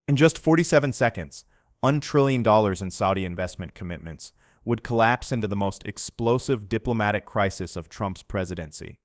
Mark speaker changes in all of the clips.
Speaker 1: In just 47 seconds, $1 trillion in Saudi investment commitments would collapse into the most explosive diplomatic crisis of Trump's presidency.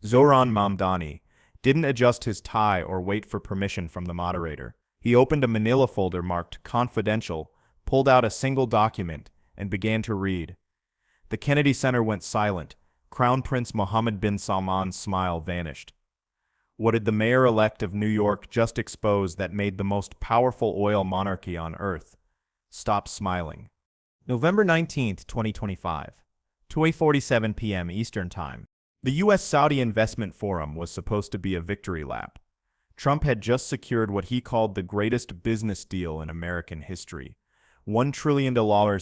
Speaker 1: Zohran Mamdani didn't adjust his tie or wait for permission from the moderator. He opened a manila folder marked Confidential, pulled out a single document, and began to read. The Kennedy Center went silent. Crown Prince Mohammed bin Salman's smile vanished. What did the mayor-elect of New York just expose that made the most powerful oil monarchy on Earth stop smiling? November 19, 2025, 2:47 p.m. Eastern Time. The U.S.-Saudi Investment Forum was supposed to be a victory lap. Trump had just secured what he called the greatest business deal in American history. $1 trillion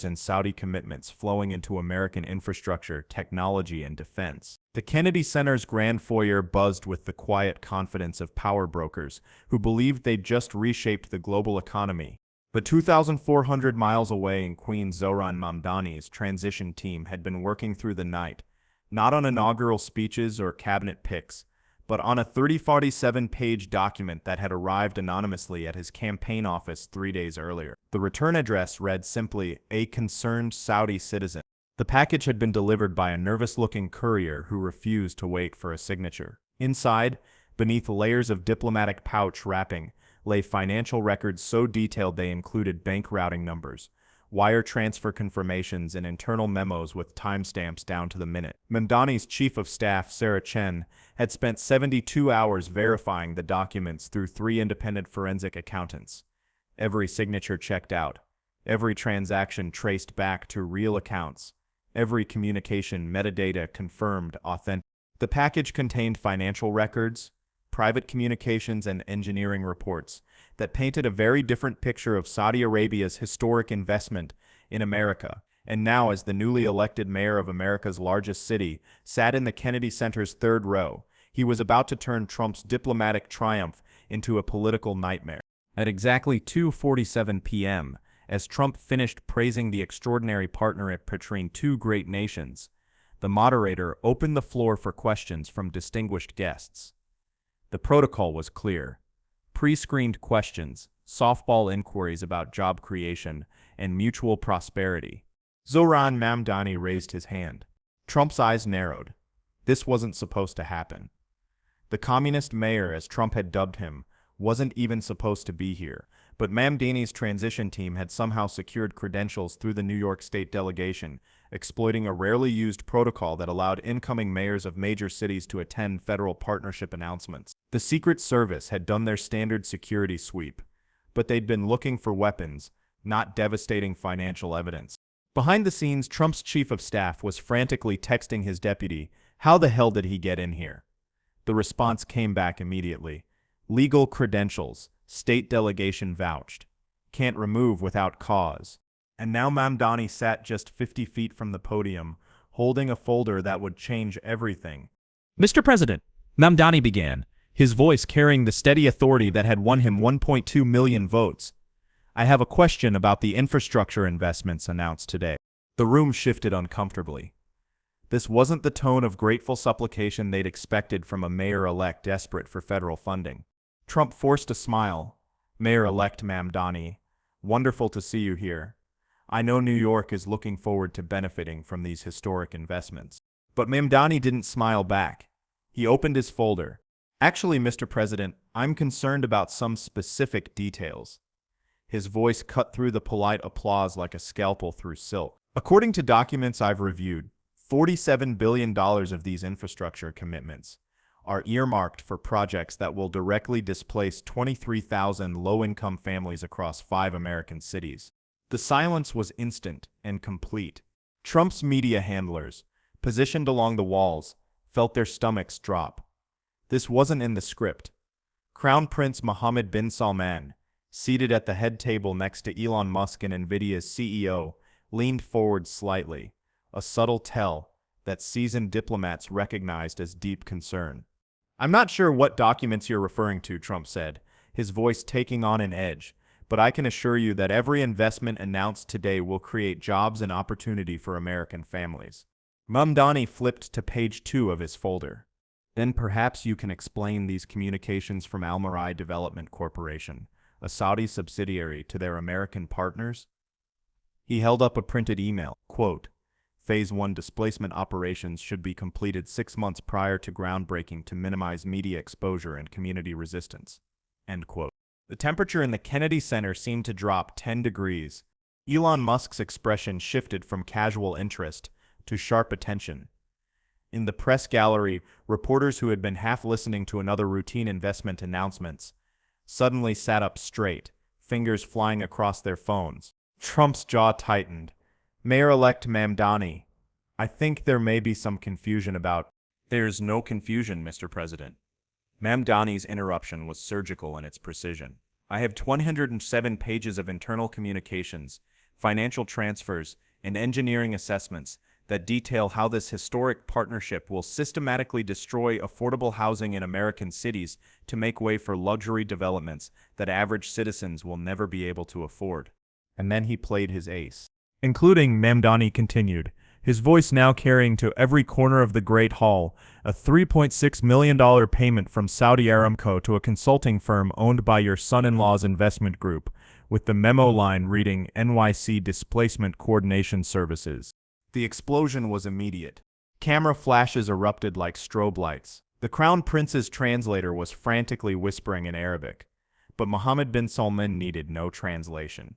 Speaker 1: in Saudi commitments flowing into American infrastructure, technology, and defense. The Kennedy Center's grand foyer buzzed with the quiet confidence of power brokers who believed they'd just reshaped the global economy. But 2,400 miles away in Queens, Zohran Mamdani's transition team had been working through the night, not on inaugural speeches or cabinet picks, but on a 47-page document that had arrived anonymously at his campaign office 3 days earlier. The return address read simply, "A concerned Saudi citizen." The package had been delivered by a nervous-looking courier who refused to wait for a signature. Inside, beneath layers of diplomatic pouch wrapping, lay financial records so detailed they included bank routing numbers, wire transfer confirmations, and internal memos with timestamps down to the minute. Mamdani's chief of staff, Sarah Chen, had spent 72 hours verifying the documents through 3 independent forensic accountants. Every signature checked out, every transaction traced back to real accounts, every communication metadata confirmed authentic. The package contained financial records, private communications, and engineering reports that painted a very different picture of Saudi Arabia's historic investment in America. And now, as the newly elected mayor of America's largest city sat in the Kennedy Center's third row, he was about to turn Trump's diplomatic triumph into a political nightmare. At exactly 2:47 p.m., as Trump finished praising the extraordinary partnership between two great nations, the moderator opened the floor for questions from distinguished guests. The protocol was clear. Pre-screened questions, softball inquiries about job creation and mutual prosperity. Zohran Mamdani raised his hand. Trump's eyes narrowed. This wasn't supposed to happen. The communist mayor, as Trump had dubbed him, wasn't even supposed to be here, but Mamdani's transition team had somehow secured credentials through the New York State delegation, exploiting a rarely used protocol that allowed incoming mayors of major cities to attend federal partnership announcements. The Secret Service had done their standard security sweep, but they'd been looking for weapons, not devastating financial evidence. Behind the scenes, Trump's chief of staff was frantically texting his deputy, "How the hell did he get in here?" The response came back immediately. "Legal credentials, state delegation vouched. Can't remove without cause." And now Mamdani sat just 50 feet from the podium, holding a folder that would change everything.
Speaker 2: "Mr. President," Mamdani began, his voice carrying the steady authority that had won him 1.2 million votes. "I have a question about the infrastructure investments announced today." The room shifted uncomfortably. This wasn't the tone of grateful supplication they'd expected from a mayor-elect desperate for federal funding. Trump forced a smile. "Mayor-elect Mamdani, wonderful to see you here. I know New York is looking forward to benefiting from these historic investments." But Mamdani didn't smile back. He opened his folder. "Actually, Mr. President, I'm concerned about some specific details." His voice cut through the polite applause like a scalpel through silk. "According to documents I've reviewed, $47 billion of these infrastructure commitments are earmarked for projects that will directly displace 23,000 low-income families across 5 American cities." The silence was instant and complete. Trump's media handlers, positioned along the walls, felt their stomachs drop. This wasn't in the script. Crown Prince Mohammed bin Salman, seated at the head table next to Elon Musk and NVIDIA's CEO, leaned forward slightly, a subtle tell that seasoned diplomats recognized as deep concern. "I'm not sure what documents you're referring to," Trump said, his voice taking on an edge, "but I can assure you that every investment announced today will create jobs and opportunity for American families." Mamdani flipped to page 2 of his folder. "Then perhaps you can explain these communications from Al Marai Development Corporation,
Speaker 1: a Saudi subsidiary, to their American partners? He held up a printed email, quote, Phase 1 displacement operations should be completed 6 months prior to groundbreaking to minimize media exposure and community resistance. End quote. The temperature in the Kennedy Center seemed to drop 10 degrees. Elon Musk's expression shifted from casual interest to sharp attention. In the press gallery, reporters who had been half listening to another routine investment announcements suddenly sat up straight, fingers flying across their phones. Trump's jaw tightened. Mayor-elect Mamdani, I think there may be some confusion about—
Speaker 2: There's no confusion, Mr. President. Mamdani's interruption was surgical in its precision. I have 107 pages of internal communications, financial transfers, and engineering assessments that detail how this historic partnership will systematically destroy affordable housing in American cities to make way for luxury developments that average citizens will never be able to afford.
Speaker 1: And then he played his ace.
Speaker 2: Including, Mamdani continued, his voice now carrying to every corner of the Great Hall, a $3.6 million payment from Saudi Aramco to a consulting firm owned by your son-in-law's investment group, with the memo line reading NYC Displacement Coordination Services.
Speaker 1: The explosion was immediate. Camera flashes erupted like strobe lights. The Crown Prince's translator was frantically whispering in Arabic, but Mohammed bin Salman needed no translation.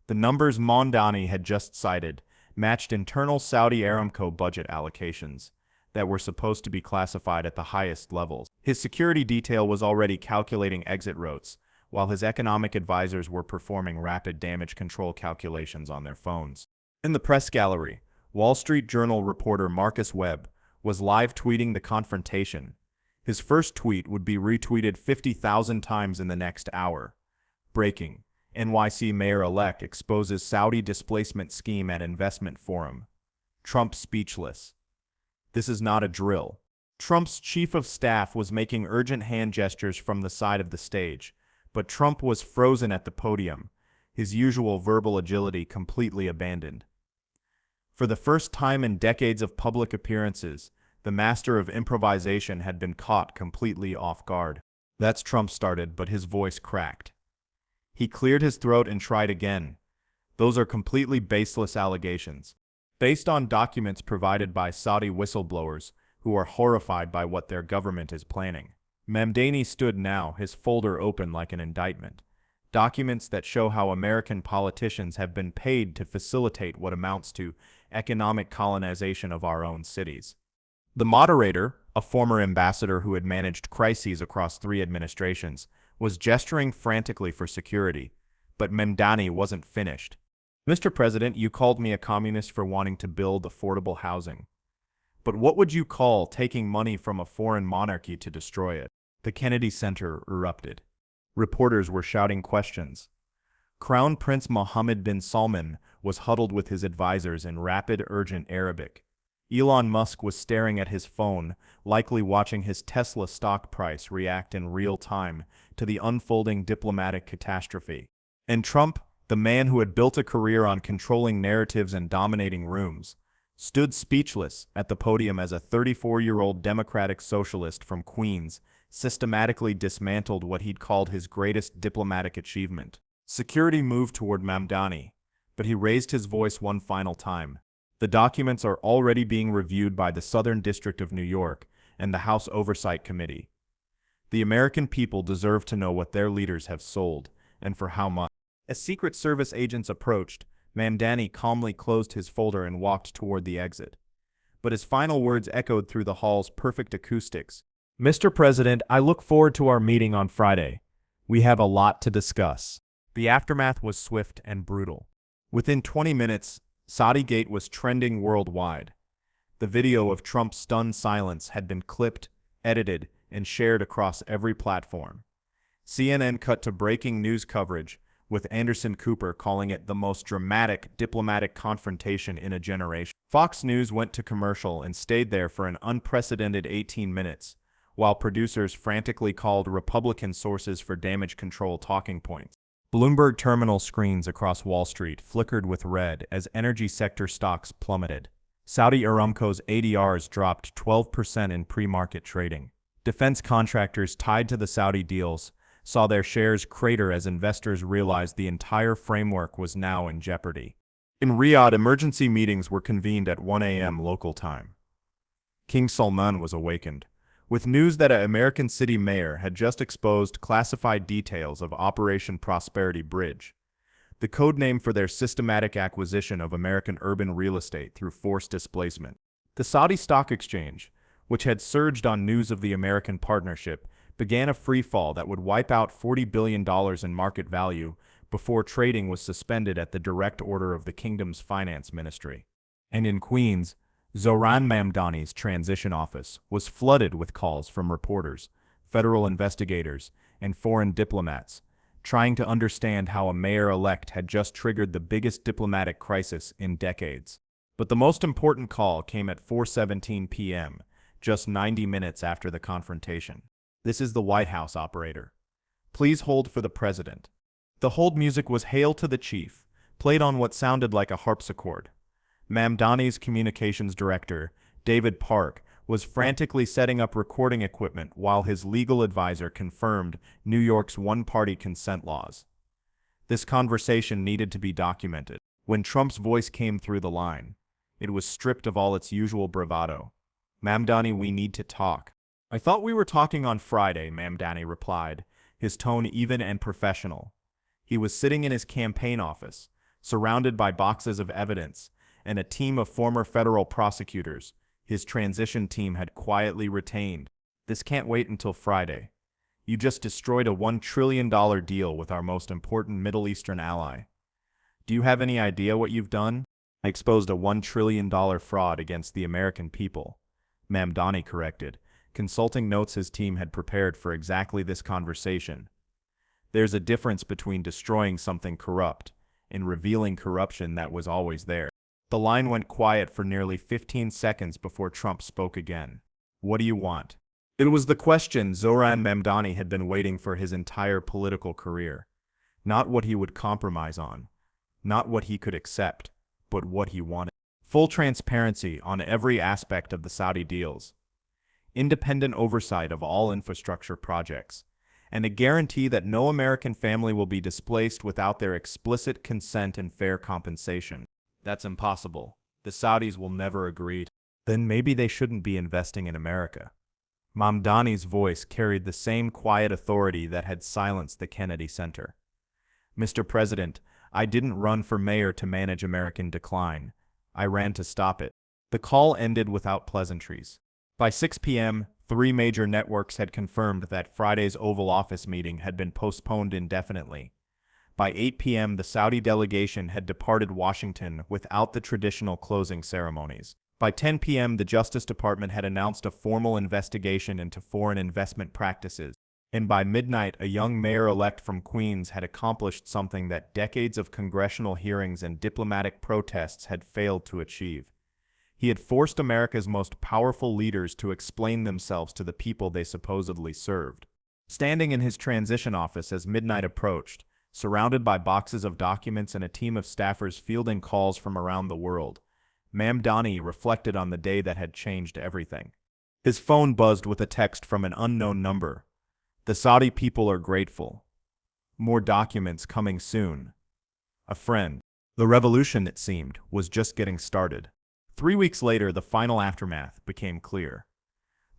Speaker 1: The numbers Mamdani had just cited matched internal Saudi Aramco budget allocations that were supposed to be classified at the highest levels. His security detail was already calculating exit routes, while his economic advisors were performing rapid damage control calculations on their phones. In the press gallery, Wall Street Journal reporter Marcus Webb was live tweeting the confrontation. His first tweet would be retweeted 50,000 times in the next hour. Breaking: NYC Mayor-elect exposes Saudi displacement scheme at investment forum. Trump speechless. This is not a drill. Trump's chief of staff was making urgent hand gestures from the side of the stage, but Trump was frozen at the podium, his usual verbal agility completely abandoned. For the first time in decades of public appearances, the master of improvisation had been caught completely off guard. That's Trump started, but his voice cracked. He cleared his throat and tried again. Those are completely baseless allegations, based on documents provided by Saudi whistleblowers who are horrified by what their government is planning. Mamdani stood now, his folder open like an indictment. Documents that show how American politicians have been paid to facilitate what amounts to economic colonization of our own cities. The moderator, a former ambassador who had managed crises across 3 administrations, was gesturing frantically for security, but Mamdani wasn't finished. Mr. President, you called me a communist for wanting to build affordable housing. But what would you call taking money from a foreign monarchy to destroy it? The Kennedy Center erupted. Reporters were shouting questions. Crown Prince Mohammed bin Salman was huddled with his advisors in rapid, urgent Arabic. Elon Musk was staring at his phone, likely watching his Tesla stock price react in real time to the unfolding diplomatic catastrophe. And Trump, the man who had built a career on controlling narratives and dominating rooms, stood speechless at the podium as a 34-year-old Democratic socialist from Queens systematically dismantled what he'd called his greatest diplomatic achievement. Security moved toward Mamdani, but he raised his voice one final time. The documents are already being reviewed by the Southern District of New York and the House Oversight Committee. The American people deserve to know what their leaders have sold, and for how much. As Secret Service agents approached, Mamdani calmly closed his folder and walked toward the exit. But his final words echoed through the hall's perfect acoustics. Mr. President, I look forward to our meeting on Friday. We have a lot to discuss. The aftermath was swift and brutal. Within 20 minutes, Saudi-gate was trending worldwide. The video of Trump's stunned silence had been clipped, edited, and shared across every platform. CNN cut to breaking news coverage, with Anderson Cooper calling it the most dramatic diplomatic confrontation in a generation. Fox News went to commercial and stayed there for an unprecedented 18 minutes, while producers frantically called Republican sources for damage control talking points. Bloomberg terminal screens across Wall Street flickered with red as energy sector stocks plummeted. Saudi Aramco's ADRs dropped 12% in pre-market trading. Defense contractors tied to the Saudi deals saw their shares crater as investors realized the entire framework was now in jeopardy. In Riyadh, emergency meetings were convened at 1 a.m. local time. King Salman was awakened, with news that an American city mayor had just exposed classified details of Operation Prosperity Bridge, the code name for their systematic acquisition of American urban real estate through forced displacement. The Saudi Stock Exchange, which had surged on news of the American partnership, began a freefall that would wipe out $40 billion in market value before trading was suspended at the direct order of the kingdom's finance ministry. And in Queens, Zohran Mamdani's transition office was flooded with calls from reporters, federal investigators, and foreign diplomats, trying to understand how a mayor-elect had just triggered the biggest diplomatic crisis in decades. But the most important call came at 4:17 p.m., just 90 minutes after the confrontation. "This is the White House, operator. Please hold for the president." The hold music was "Hail to the Chief," played on what sounded like a harpsichord. Mamdani's communications director, David Park, was frantically setting up recording equipment while his legal advisor confirmed New York's one-party consent laws. This conversation needed to be documented. When Trump's voice came through the line, it was stripped of all its usual bravado. "Mamdani, we need to talk." "I thought we were talking on Friday," Mamdani replied, his tone even and professional. He was sitting in his campaign office, surrounded by boxes of evidence and a team of former federal prosecutors his transition team had quietly retained. "This can't wait until Friday. You just destroyed a $1 trillion deal with our most important Middle Eastern ally. Do you have any idea what you've done?" "I exposed a $1 trillion fraud against the American people," Mamdani corrected, consulting notes his team had prepared for exactly this conversation. "There's a difference between destroying something corrupt and revealing corruption that was always there." The line went quiet for nearly 15 seconds before Trump spoke again. "What do you want?" It was the question Zohran Mamdani had been waiting for his entire political career. Not what he would compromise on, not what he could accept, but what he wanted. Full transparency on every aspect of the Saudi deals, independent oversight of all infrastructure projects, and a guarantee that no American family will be displaced without their explicit consent and fair compensation. "That's impossible. The Saudis will never agree." "Then maybe they shouldn't be investing in America." Mamdani's voice carried the same quiet authority that had silenced the Kennedy Center. "Mr. President, I didn't run for mayor to manage American decline. I ran to stop it." The call ended without pleasantries. By 6 p.m., 3 major networks had confirmed that Friday's Oval Office meeting had been postponed indefinitely. By 8 p.m., the Saudi delegation had departed Washington without the traditional closing ceremonies. By 10 p.m., the Justice Department had announced a formal investigation into foreign investment practices. And by midnight, a young mayor-elect from Queens had accomplished something that decades of congressional hearings and diplomatic protests had failed to achieve. He had forced America's most powerful leaders to explain themselves to the people they supposedly served. Standing in his transition office as midnight approached, surrounded by boxes of documents and a team of staffers fielding calls from around the world, Mamdani reflected on the day that had changed everything. His phone buzzed with a text from an unknown number. "The Saudi people are grateful. More documents coming soon. A friend." The revolution, it seemed, was just getting started. 3 weeks later, the final aftermath became clear.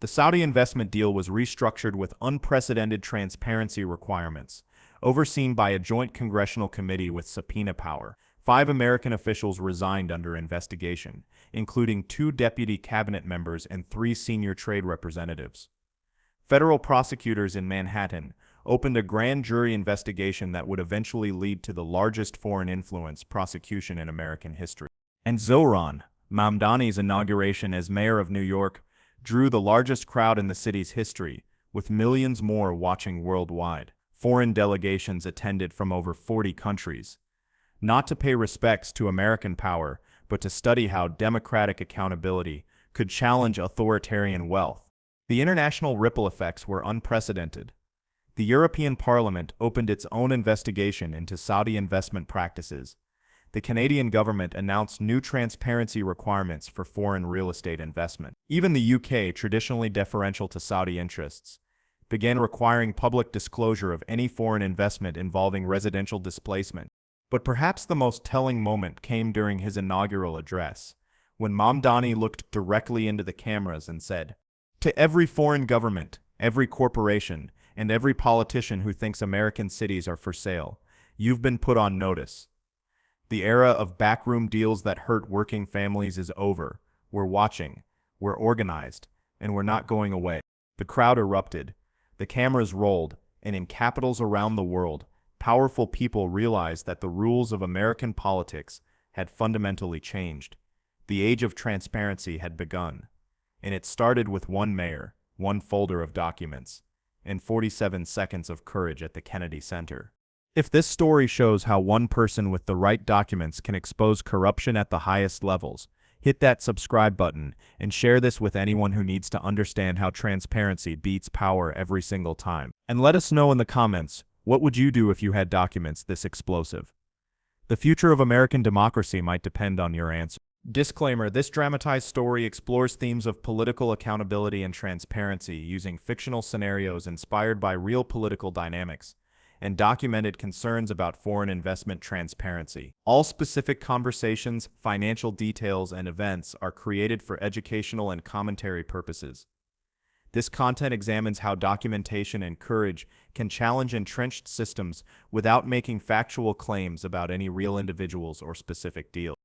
Speaker 1: The Saudi investment deal was restructured with unprecedented transparency requirements, overseen by a joint congressional committee with subpoena power. 5 American officials resigned under investigation, including 2 deputy cabinet members and 3 senior trade representatives. Federal prosecutors in Manhattan opened a grand jury investigation that would eventually lead to the largest foreign influence prosecution in American history. And Zohran Mamdani's inauguration as mayor of New York drew the largest crowd in the city's history, with millions more watching worldwide. Foreign delegations attended from over 40 countries, not to pay respects to American power, but to study how democratic accountability could challenge authoritarian wealth. The international ripple effects were unprecedented. The European Parliament opened its own investigation into Saudi investment practices. The Canadian government announced new transparency requirements for foreign real estate investment. Even the UK, traditionally deferential to Saudi interests, began requiring public disclosure of any foreign investment involving residential displacement. But perhaps the most telling moment came during his inaugural address, when Mamdani looked directly into the cameras and said, "To every foreign government, every corporation, and every politician who thinks American cities are for sale, you've been put on notice. The era of backroom deals that hurt working families is over. We're watching, we're organized, and we're not going away." The crowd erupted, the cameras rolled, and in capitals around the world, powerful people realized that the rules of American politics had fundamentally changed. The age of transparency had begun, and it started with one mayor, one folder of documents, and 47 seconds of courage at the Kennedy Center. If this story shows how one person with the right documents can expose corruption at the highest levels, hit that subscribe button and share this with anyone who needs to understand how transparency beats power every single time. And let us know in the comments, what would you do if you had documents this explosive? The future of American democracy might depend on your answer. Disclaimer: this dramatized story explores themes of political accountability and transparency using fictional scenarios inspired by real political dynamics and documented concerns about foreign investment transparency. All specific conversations, financial details, and events are created for educational and commentary purposes. This content examines how documentation and courage can challenge entrenched systems without making factual claims about any real individuals or specific deals.